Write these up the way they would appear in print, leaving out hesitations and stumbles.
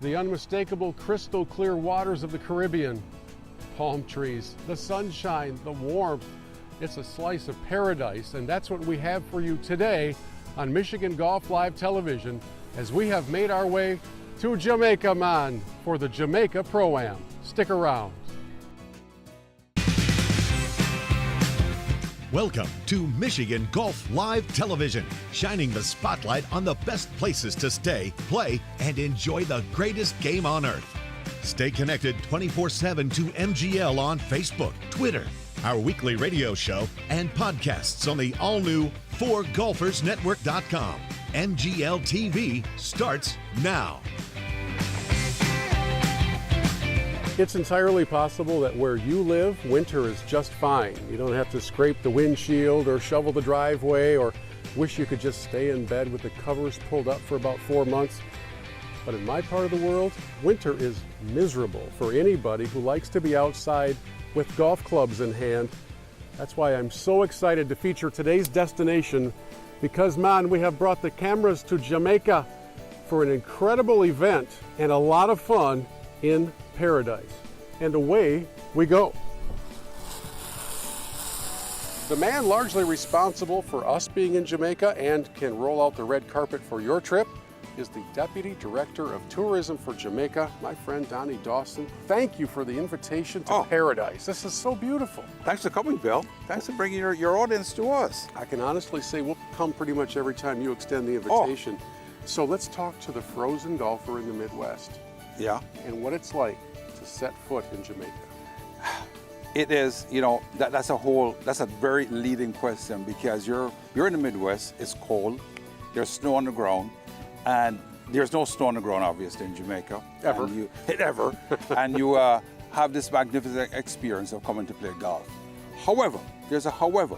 The unmistakable crystal clear waters of the Caribbean, palm trees, the sunshine, the warmth. It's a slice of paradise, and that's what we have for you today on Michigan Golf Live Television as we have made our way to Jamaica, man, for the Jamaica Pro Am. Stick around. Welcome to Michigan Golf Live Television, shining the spotlight on the best places to stay, play, and enjoy the greatest game on earth. Stay connected 24/7 to MGL on Facebook, Twitter, our weekly radio show, and podcasts on the all-new 4golfersnetwork.com. MGL TV starts now. It's entirely possible that where you live, winter is just fine. You don't have to scrape the windshield or shovel the driveway or wish you could just stay in bed with the covers pulled up for about 4 months. But in my part of the world, winter is miserable for anybody who likes to be outside with golf clubs in hand. That's why I'm so excited to feature today's destination because, man, we have brought the cameras to Jamaica for an incredible event and a lot of fun in paradise. And away we go. The man largely responsible for us being in Jamaica and can roll out the red carpet for your trip is the Deputy Director of Tourism for Jamaica, my friend Donny Dawson. Thank you for the invitation to paradise. This is so beautiful. Thanks for coming, Bill. Thanks for bringing your audience to us. I can honestly say we'll come pretty much every time you extend the invitation. So let's talk to the frozen golfer in the Midwest. Yeah. And what it's like to set foot in Jamaica. It is, you know, that's a very leading question because you're in the Midwest, it's cold, there's snow on the ground, and there's no snow on the ground obviously in Jamaica. Ever. And you have this magnificent experience of coming to play golf. However, there's a however.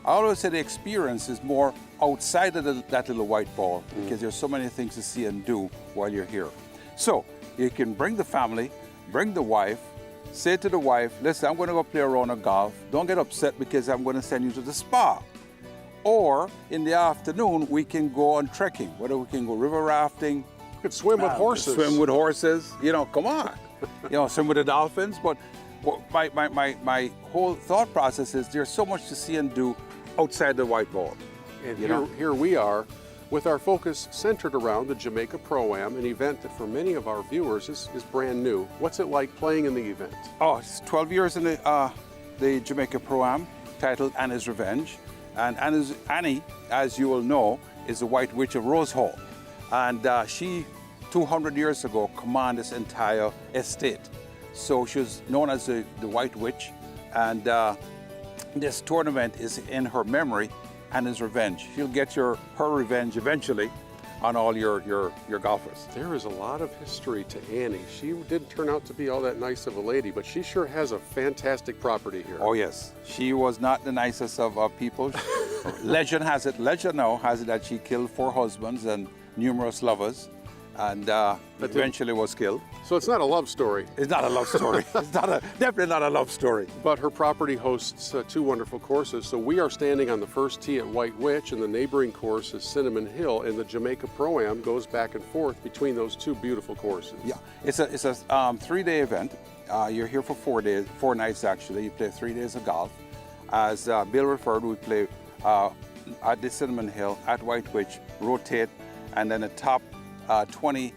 I always say the experience is more outside of that little white ball because there's so many things to see and do while you're here. So, you can bring the family, bring the wife, say to the wife, listen, I'm going to go play a round of golf. Don't get upset because I'm going to send you to the spa. Or in the afternoon, we can go on trekking. Whether we can go river rafting. You could swim with horses. Swim with horses. You know, come on. Swim with the dolphins. But my whole thought process is there's so much to see and do outside the white ball. And here we are, with our focus centered around the Jamaica Pro Am, an event that for many of our viewers is brand new. What's it like playing in the event? Oh, it's 12 years in the Jamaica Pro Am, titled Annie's Revenge. And Annie, as you will know, is the White Witch of Rose Hall. And she, 200 years ago, commanded this entire estate. So she was known as the White Witch. And this tournament is in her memory. Annie's revenge. She'll get her revenge eventually on all your golfers. There is a lot of history to Annie. She didn't turn out to be all that nice of a lady, but she sure has a fantastic property here. Oh yes, she was not the nicest of people. Legend has it that she killed 4 husbands and numerous lovers, and eventually was killed. So it's not a love story. It's not a love story. It's definitely not a love story. But her property hosts 2 wonderful courses. So we are standing on the first tee at White Witch, and the neighboring course is Cinnamon Hill, and the Jamaica Pro Am goes back and forth between those 2 beautiful courses. Yeah, it's a 3-day event. You're here for 4 nights actually. You play 3 days of golf. As Bill referred, we play at the Cinnamon Hill, at White Witch, rotate, and then the top 20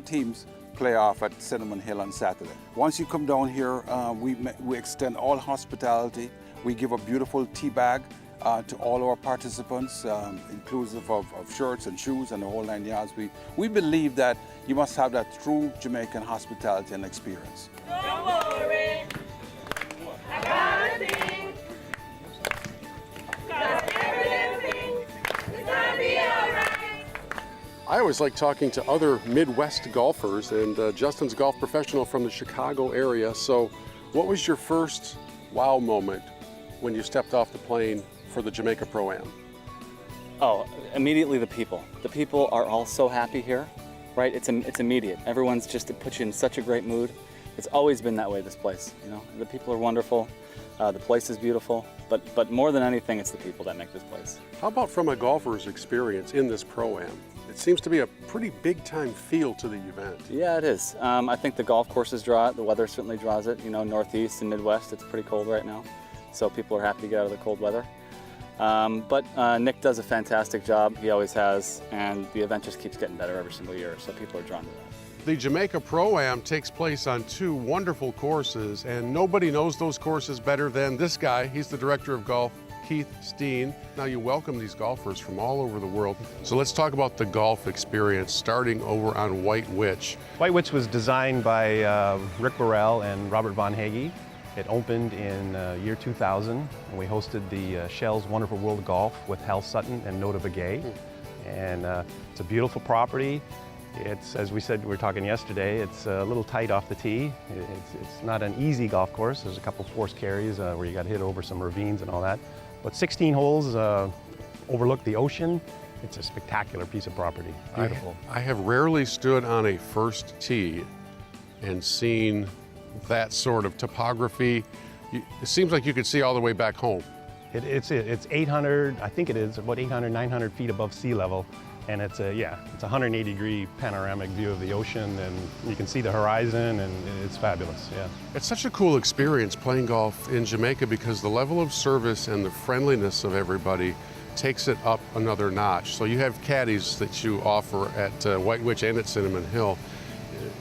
teams play off at Cinnamon Hill on Saturday. Once you come down here, we extend all hospitality. We give a beautiful tea bag to all our participants, inclusive of shirts and shoes and the whole 9 yards. We believe that you must have that true Jamaican hospitality and experience. Don't worry, I got a thing, 'cause everything is gonna be alright. I always like talking to other Midwest golfers, and Justin's a golf professional from the Chicago area. So what was your first wow moment when you stepped off the plane for the Jamaica Pro Am? Oh, immediately the people. The people are all so happy here, right? It's immediate. Everyone's just, it puts you in such a great mood. It's always been that way, this place, you know. The people are wonderful. The place is beautiful, but more than anything, it's the people that make this place. How about from a golfer's experience in this Pro-Am? It seems to be a pretty big time feel to the event. Yeah, it is. I think the golf courses draw it. The weather certainly draws it. You know, Northeast and Midwest, it's pretty cold right now. So people are happy to get out of the cold weather. But Nick does a fantastic job. He always has. And the event just keeps getting better every single year. So people are drawn to that. The Jamaica Pro Am takes place on 2 wonderful courses, and nobody knows those courses better than this guy. He's the director of golf, Keith Steen. Now you welcome these golfers from all over the world. So let's talk about the golf experience, starting over on White Witch. White Witch was designed by Rick Burrell and Robert Von Hagee. It opened in year 2000, and we hosted the Shell's Wonderful World of Golf with Hal Sutton and Nota Begay. And it's a beautiful property. It's, as we said, we were talking yesterday, it's a little tight off the tee. It's not an easy golf course. There's a couple forced carries where you got to hit over some ravines and all that. But 16 holes overlook the ocean. It's a spectacular piece of property. Beautiful. I have rarely stood on a first tee and seen that sort of topography. It seems like you could see all the way back home. It's 800, I think it is, about 800, 900 feet above sea level. And it's a 180-degree panoramic view of the ocean, and you can see the horizon, and it's fabulous, yeah. It's such a cool experience playing golf in Jamaica because the level of service and the friendliness of everybody takes it up another notch. So you have caddies that you offer at White Witch and at Cinnamon Hill.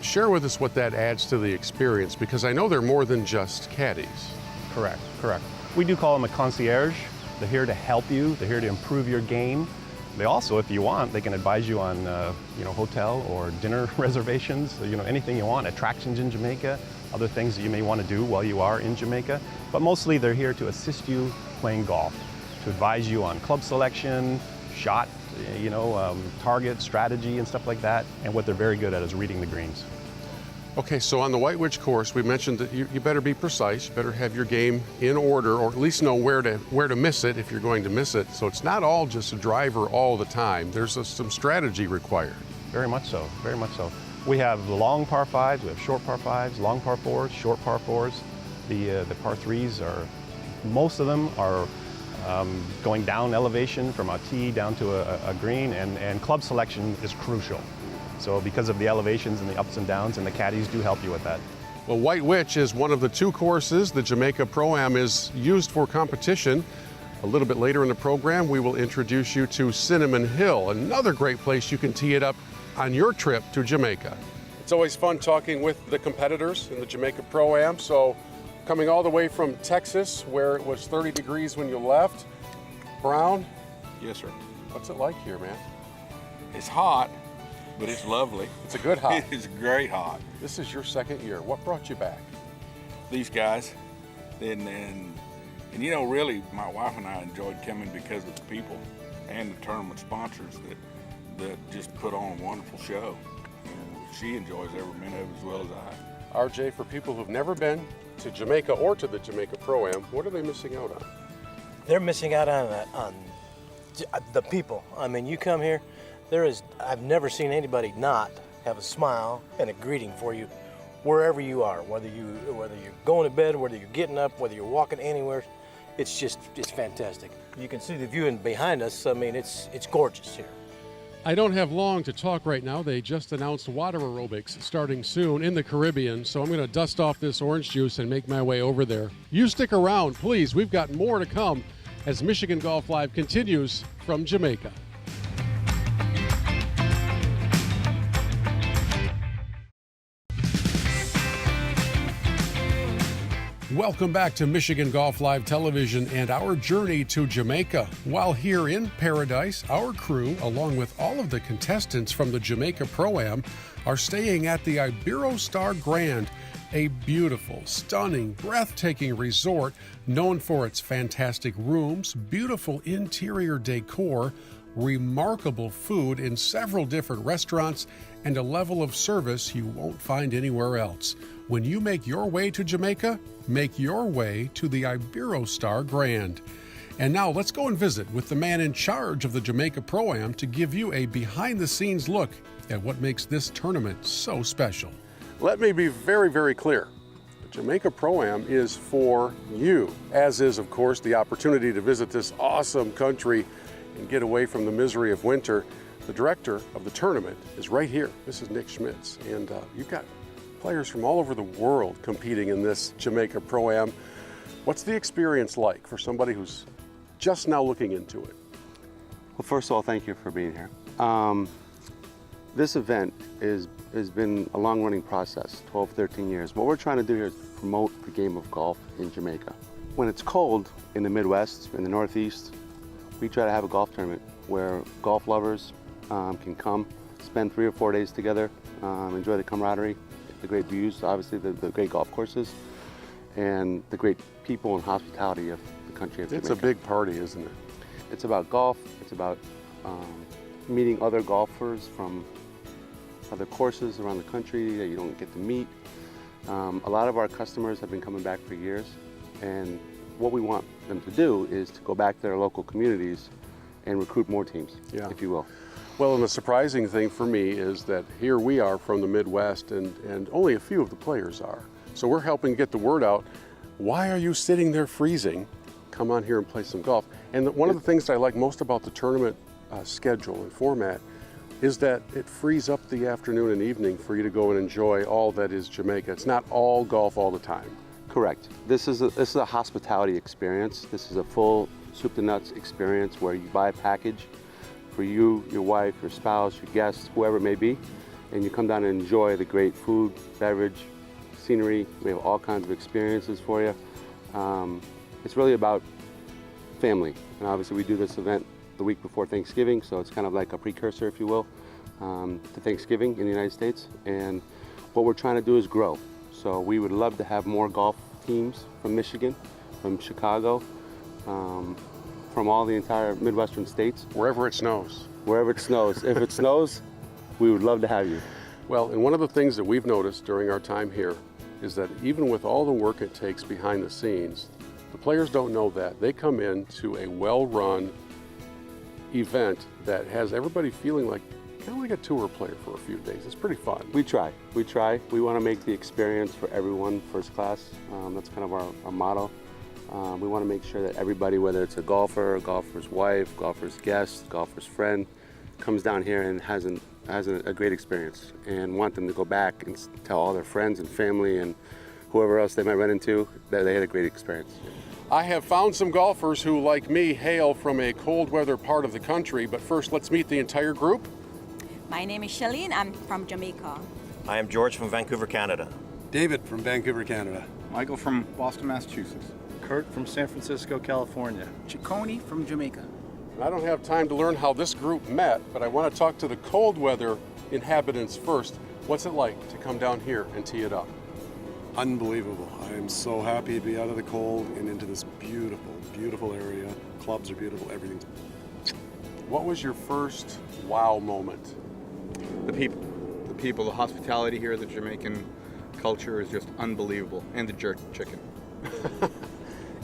Share with us what that adds to the experience, because I know they're more than just caddies. Correct. We do call them a concierge. They're here to help you. They're here to improve your game. They also, if you want, they can advise you on hotel or dinner reservations, anything you want, attractions in Jamaica, other things that you may want to do while you are in Jamaica. But mostly they're here to assist you playing golf, to advise you on club selection, shot, target, strategy, and stuff like that. And what they're very good at is reading the greens. Okay, so on the White Witch course, we mentioned that you better be precise, you better have your game in order, or at least know where to miss it if you're going to miss it. So it's not all just a driver all the time. There's some strategy required. Very much so, very much so. We have long par 5s, we have short par 5s, long par 4s, short par 4s. The par 3s most of them are going down elevation from a tee down to a green, and club selection is crucial. So because of the elevations and the ups and downs, and the caddies do help you with that. Well, White Witch is one of the 2 courses the Jamaica Pro Am is used for competition. A little bit later in the program, we will introduce you to Cinnamon Hill, another great place you can tee it up on your trip to Jamaica. It's always fun talking with the competitors in the Jamaica Pro Am. So coming all the way from Texas, where it was 30 degrees when you left, Brown? Yes, sir. What's it like here, man? It's hot, but it's lovely. It's a good hot. It's great hot. This is your 2nd year. What brought you back? These guys, and really, my wife and I enjoyed coming because of the people and the tournament sponsors that just put on a wonderful show. And she enjoys every minute of it as well as I. RJ, for people who've never been to Jamaica or to the Jamaica Pro Am, what are they missing out on? They're missing out on the people. I mean, you come here, I've never seen anybody not have a smile and a greeting for you wherever you are, whether you're going to bed, whether you're getting up, whether you're walking anywhere. It's fantastic. You can see the view behind us. I mean, it's gorgeous here. I don't have long to talk right now. They just announced water aerobics starting soon in the Caribbean, so I'm going to dust off this orange juice and make my way over there. You stick around, please. We've got more to come as Michigan Golf Live continues from Jamaica. Welcome back to Michigan Golf Live Television and our journey to Jamaica. While here in paradise, our crew, along with all of the contestants from the Jamaica Pro Am, are staying at the Iberostar Grand, a beautiful, stunning, breathtaking resort known for its fantastic rooms, beautiful interior decor, remarkable food in several different restaurants, and a level of service you won't find anywhere else. When you make your way to Jamaica, make your way to the Iberostar Grand. And now let's go and visit with the man in charge of the Jamaica Pro Am to give you a behind-the-scenes look at what makes this tournament so special. Let me be very, very clear. The Jamaica Pro Am is for you, as is, of course, the opportunity to visit this awesome country and get away from the misery of winter. The director of the tournament is right here. This is Nick Schmitz, and you've got players from all over the world competing in this Jamaica Pro Am. What's the experience like for somebody who's just now looking into it? Well, first of all, thank you for being here. This event has been a long-running process, 12, 13 years. What we're trying to do here is promote the game of golf in Jamaica. When it's cold in the Midwest, in the Northeast, we try to have a golf tournament where golf lovers can come, spend 3 or 4 days together, enjoy the camaraderie, the great views, obviously the great golf courses, and the great people and hospitality of the country of Jamaica. It's a big party, isn't it? It's about golf, it's about meeting other golfers from other courses around the country that you don't get to meet. A lot of our customers have been coming back for years, and what we want them to do is to go back to their local communities and recruit more teams, if you will. Well, and the surprising thing for me is that here we are from the Midwest, and only a few of the players are. So we're helping get the word out. Why are you sitting there freezing? Come on here and play some golf. And one of the things that I like most about the tournament schedule and format is that it frees up the afternoon and evening for you to go and enjoy all that is Jamaica. It's not all golf all the time. Correct. This is a hospitality experience. This is a full soup to nuts experience where you buy a package for you, your wife, your spouse, your guests, whoever it may be, and you come down and enjoy the great food, beverage, scenery. We have all kinds of experiences for you. It's really about family, and obviously we do this event the week before Thanksgiving, so it's kind of like a precursor, if you will, to Thanksgiving in the United States. And what we're trying to do is grow. So we would love to have more golf teams from Michigan, from Chicago, from all the entire Midwestern states. Wherever it snows. Wherever it snows. If it snows, we would love to have you. Well, and one of the things that we've noticed during our time here is that even with all the work it takes behind the scenes, the players don't know that. They come in to a well-run event that has everybody feeling like kind of like a tour player for a few days. It's pretty fun. We try. We want to make the experience for everyone first class. That's kind of our motto. We want to make sure that everybody, whether it's a golfer, a golfer's wife, golfer's guest, golfer's friend, comes down here and has a great experience, and want them to go back and tell all their friends and family and whoever else they might run into that they had a great experience. I have found some golfers who, like me, hail from a cold weather part of the country, but first let's meet the entire group. My name is Shalene, I'm from Jamaica. I am George from Vancouver, Canada. David from Vancouver, Canada. Michael from Boston, Massachusetts. Kurt from San Francisco, California. Ciccone from Jamaica. I don't have time to learn how this group met, but I want to talk to the cold weather inhabitants first. What's it like to come down here and tee it up? Unbelievable. I am so happy to be out of the cold and into this beautiful, beautiful area. Clubs are beautiful, everything's. What was your first wow moment? The people, the hospitality here, the Jamaican culture is just unbelievable, and the jerk chicken.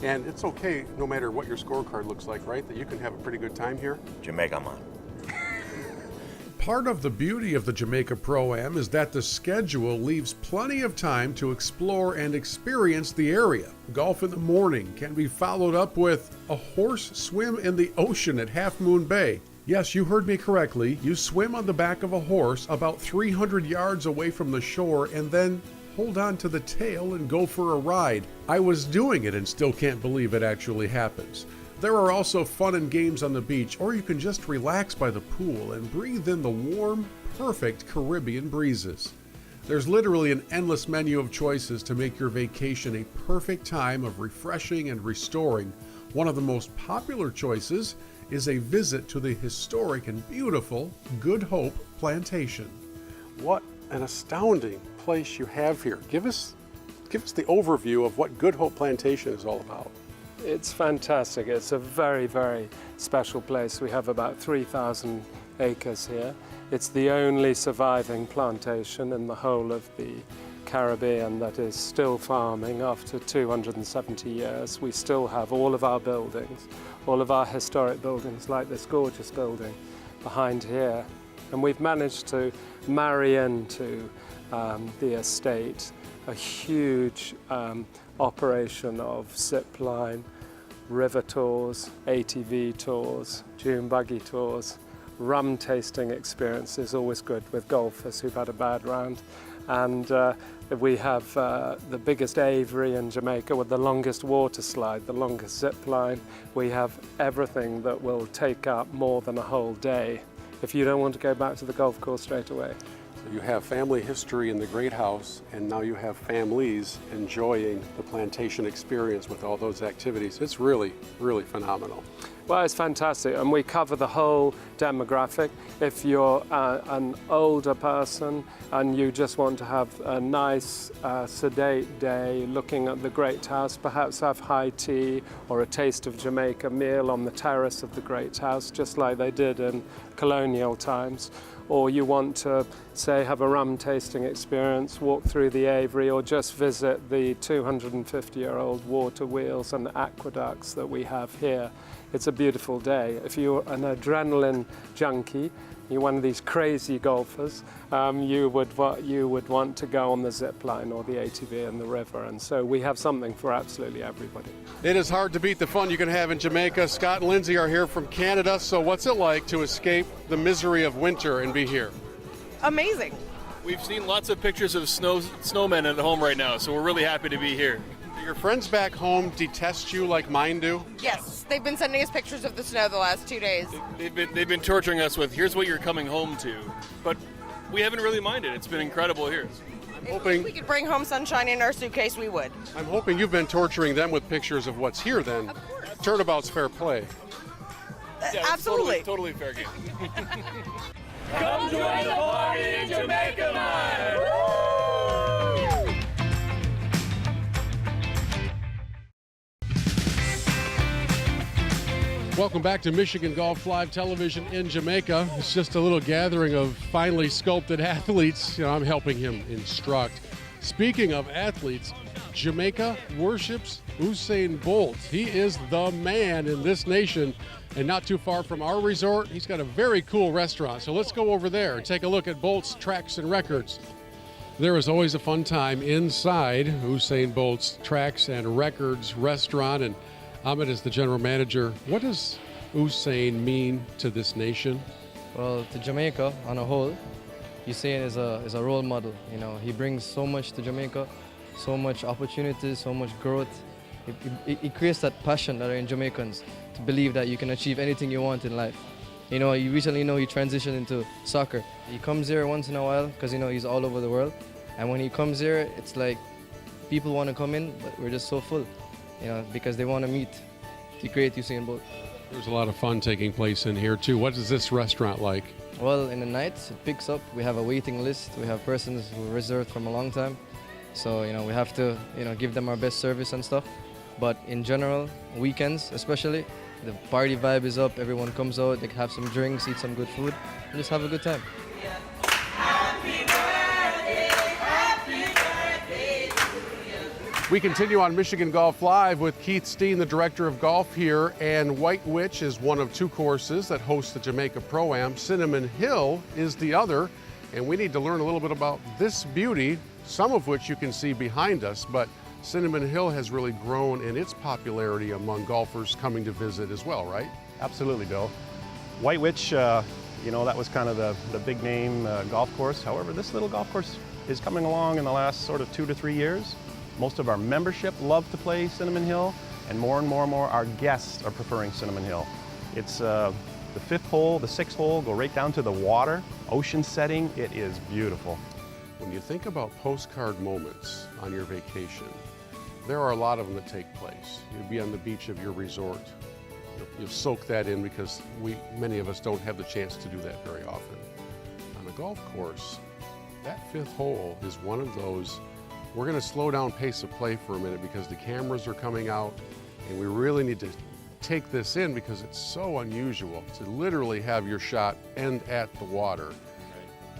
And it's okay, no matter what your scorecard looks like, right? That you can have a pretty good time here? Jamaica, man. Part of the beauty of the Jamaica Pro Am is that the schedule leaves plenty of time to explore and experience the area. Golf in the morning can be followed up with a horse swim in the ocean at Half Moon Bay. Yes, you heard me correctly. You swim on the back of a horse about 300 yards away from the shore and then hold on to the tail and go for a ride. I was doing it and still can't believe it actually happens. There are also fun and games on the beach, or you can just relax by the pool and breathe in the warm, perfect Caribbean breezes. There's literally an endless menu of choices to make your vacation a perfect time of refreshing and restoring. One of the most popular choices is a visit to the historic and beautiful Good Hope Plantation. What an astounding place you have here. Give us the overview of what Good Hope Plantation is all about. It's fantastic. It's a very, very special place. We have about 3,000 acres here. It's the only surviving plantation in the whole of the Caribbean that is still farming after 270 years. We still have all of our buildings, all of our historic buildings, like this gorgeous building behind here. And we've managed to marry into the estate a huge operation of zip line, river tours, ATV tours, dune buggy tours, rum tasting experience is always good with golfers who've had a bad round. And we have the biggest aviary in Jamaica with the longest water slide, the longest zip line. We have everything that will take up more than a whole day if you don't want to go back to the golf course straight away. So you have family history in the great house, and now you have families enjoying the plantation experience with all those activities. It's really, really phenomenal. Well, it's fantastic, and we cover the whole demographic. If you're an older person and you just want to have a nice, sedate day looking at the Great House, perhaps have high tea or a taste of Jamaica meal on the terrace of the Great House, just like they did in colonial times, or you want to, say, have a rum tasting experience, walk through the aviary, or just visit the 250-year-old water wheels and want that we have here. It's a beautiful day. If you're an adrenaline junkie, you're one of these crazy golfers, you would want to go on the zip line or the ATV in the river. And so we have something for absolutely everybody. It is hard to beat the fun you can have in Jamaica. Scott and Lindsay are here from Canada. So what's it like to escape the misery of winter and be here? Amazing. We've seen lots of pictures of snowmen at home right now, so we're really happy to be here. Do your friends back home detest you like mine do? Yes, they've been sending us pictures of the snow the last 2 days. They've been torturing us with, here's what you're coming home to. But we haven't really minded. It's been incredible here. If we could bring home sunshine in our suitcase, we would. I'm hoping you've been torturing them with pictures of what's here then. Of course. Turnabout's fair play. Yeah, absolutely. Totally fair game. Come join the party in Jamaica, man! Welcome back to Michigan Golf Live Television in Jamaica. It's just a little gathering of finely sculpted athletes. I'm helping him instruct. Speaking of athletes, Jamaica worships Hussein Bolt. He is the man in this nation, and not too far from our resort, he's got a very cool restaurant. So let's go over there and take a look at Bolt's tracks and records. There is always a fun time inside Hussein Bolt's Tracks and Records restaurant, and Ahmed is the general manager. What does Hussein mean to this nation? Well, to Jamaica on a whole, Hussein is a role model. He brings so much to Jamaica, so much opportunities, so much growth. He creates that passion that are in Jamaicans to believe that you can achieve anything you want in life. You recently he transitioned into soccer. He comes here once in a while because he's all over the world, and when he comes here, it's like people want to come in, but we're just so full. Because they want to meet the great Hussein Bolt. There's a lot of fun taking place in here too. What is this restaurant like? Well, in the nights it picks up. We have a waiting list. We have persons who reserved from a long time. So, we have to, give them our best service and stuff. But in general, weekends especially, the party vibe is up. Everyone comes out, they have some drinks, eat some good food, and just have a good time. We continue on Michigan Golf Live with Keith Steen, the director of golf here, and White Witch is one of two courses that host the Jamaica Pro Am. Cinnamon Hill is the other, and we need to learn a little bit about this beauty, some of which you can see behind us, but Cinnamon Hill has really grown in its popularity among golfers coming to visit as well, right? Absolutely, Bill. White Witch, that was kind of the big name golf course. However, this little golf course is coming along in the last sort of 2 to 3 years. Most of our membership love to play Cinnamon Hill, and more our guests are preferring Cinnamon Hill. It's the 5th hole, the 6th hole, go right down to the water, ocean setting. It is beautiful. When you think about postcard moments on your vacation, there are a lot of them that take place. You'll be on the beach of your resort. You'll soak that in because many of us don't have the chance to do that very often. On a golf course, that 5th hole is one of those. We're going to slow down pace of play for a minute because the cameras are coming out, and we really need to take this in because it's so unusual to literally have your shot end at the water.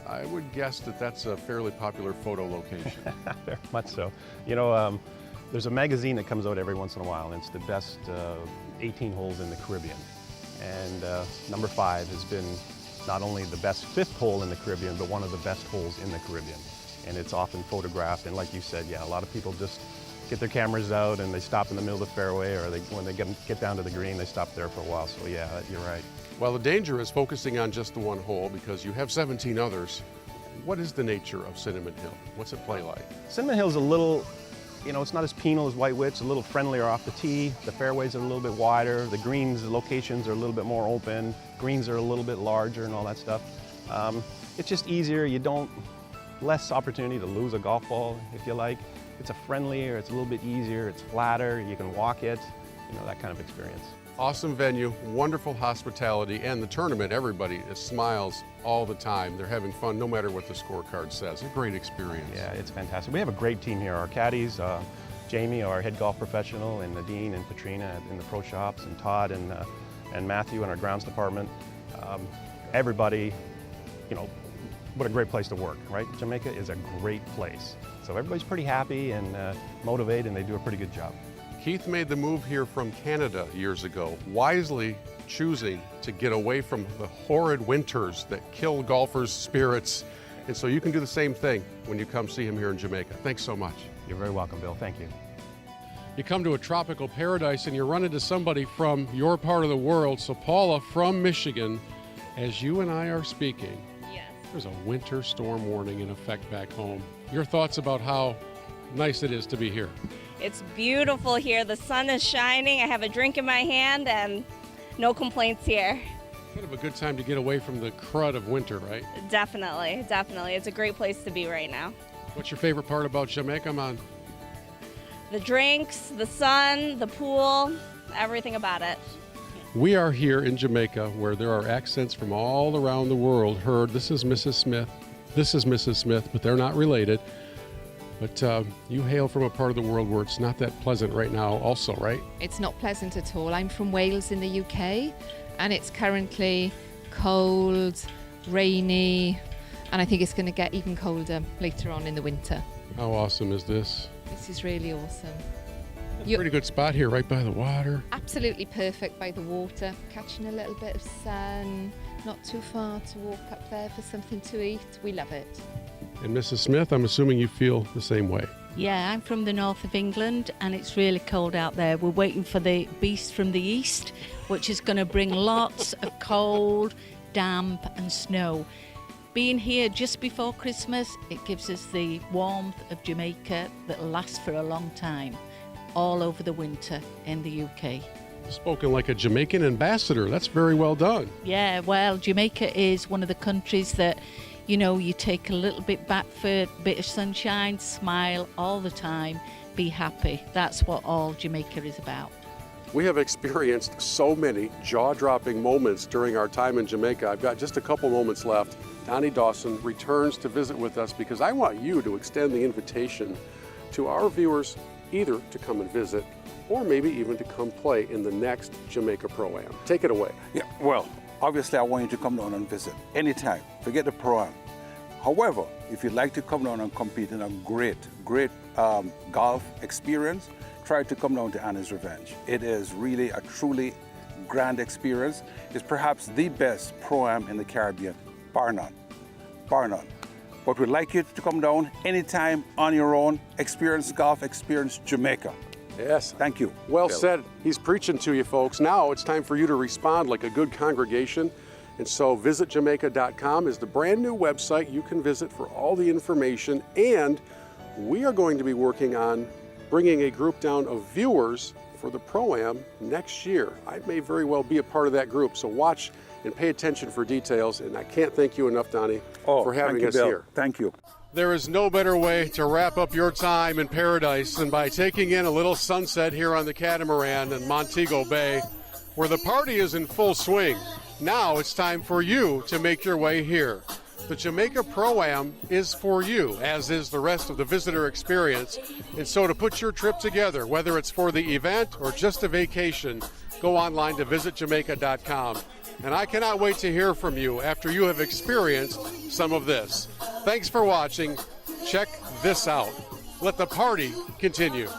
I would guess that that's a fairly popular photo location. Very much so. There's a magazine that comes out every once in a while, and it's the best 18 holes in the Caribbean. And number 5 has been not only the best 5th hole in the Caribbean, but one of the best holes in the Caribbean. And it's often photographed, and like you said, a lot of people just get their cameras out and they stop in the middle of the fairway, or when they get down to the green, they stop there for a while. So yeah, you're right. Well, the danger is focusing on just the one hole because you have 17 others. What is the nature of Cinnamon Hill? What's it play like? Cinnamon Hill's a little, it's not as penal as White Witch, a little friendlier off the tee. The fairways are a little bit wider. The greens, the locations are a little bit more open. Greens are a little bit larger and all that stuff. It's just easier. Less opportunity to lose a golf ball, if you like. It's friendlier, it's a little bit easier, it's flatter, you can walk it, that kind of experience. Awesome venue, wonderful hospitality, and the tournament, everybody smiles all the time. They're having fun no matter what the scorecard says. A great experience. Yeah, it's fantastic. We have a great team here. Our caddies, Jamie, our head golf professional, and Nadine and Katrina in the pro shops, and Todd and Matthew in our grounds department. Everybody, what a great place to work, right? Jamaica is a great place. So everybody's pretty happy and motivated, and they do a pretty good job. Keith made the move here from Canada years ago, wisely choosing to get away from the horrid winters that kill golfers' spirits. And so you can do the same thing when you come see him here in Jamaica. Thanks so much. You're very welcome, Bill. Thank you. You come to a tropical paradise and you run into somebody from your part of the world. So Paula from Michigan, as you and I are speaking, there's a winter storm warning in effect back home. Your thoughts about how nice it is to be here? It's beautiful here. The sun is shining. I have a drink in my hand and no complaints here. Kind of a good time to get away from the crud of winter, right? Definitely, definitely. It's a great place to be right now. What's your favorite part about Jamaica, man? The drinks, the sun, the pool, everything about it. We are here in Jamaica where there are accents from all around the world heard. This is Mrs. Smith. This is Mrs. Smith, but they're not related. But you hail from a part of the world where it's not that pleasant right now also, right? It's not pleasant at all. I'm from Wales in the UK, and it's currently cold, rainy, and I think it's going to get even colder later on in the winter. How awesome is this? This is really awesome. Pretty good spot here, right by the water. Absolutely perfect by the water, catching a little bit of sun, not too far to walk up there for something to eat. We love it. And Mrs. Smith, I'm assuming you feel the same way. Yeah, I'm from the north of England and it's really cold out there. We're waiting for the beast from the east, which is going to bring lots of cold, damp and snow. Being here just before Christmas, it gives us the warmth of Jamaica that will last for a long time, all over the winter in the UK. Spoken like a Jamaican ambassador. That's very well done. Yeah, well, Jamaica is one of the countries that, you take a little bit back for a bit of sunshine, smile all the time, be happy. That's what all Jamaica is about. We have experienced so many jaw-dropping moments during our time in Jamaica. I've got just a couple moments left. Donny Dawson returns to visit with us because I want you to extend the invitation to our viewers either to come and visit or maybe even to come play in the next Jamaica Pro Am. Take it away. Yeah, well, obviously I want you to come down and visit anytime. Forget the Pro Am. However, if you'd like to come down and compete in a great golf experience, try to come down to Anna's Revenge. It is really a truly grand experience. It's perhaps the best Pro Am in the Caribbean, bar none, bar none. But we'd like you to come down anytime on your own, experience golf, experience Jamaica. Yes. Thank you. Well Bill. said. He's preaching to you folks. Now it's time for you to respond like a good congregation. And so visitjamaica.com is the brand new website you can visit for all the information. And we are going to be working on bringing a group down of viewers for the Pro-Am next year. I may very well be a part of that group. So watch and pay attention for details. And I can't thank you enough, Donny, for having us Bill. here. Thank you. There is no better way to wrap up your time in paradise than by taking in a little sunset here on the Catamaran in Montego Bay, where the party is in full swing. Now it's time for you to make your way here. The Jamaica Pro Am is for you, as is the rest of the visitor experience. And so to put your trip together, whether it's for the event or just a vacation, go online to visitjamaica.com. And I cannot wait to hear from you after you have experienced some of this. Thanks for watching. Check this out. Let the party continue.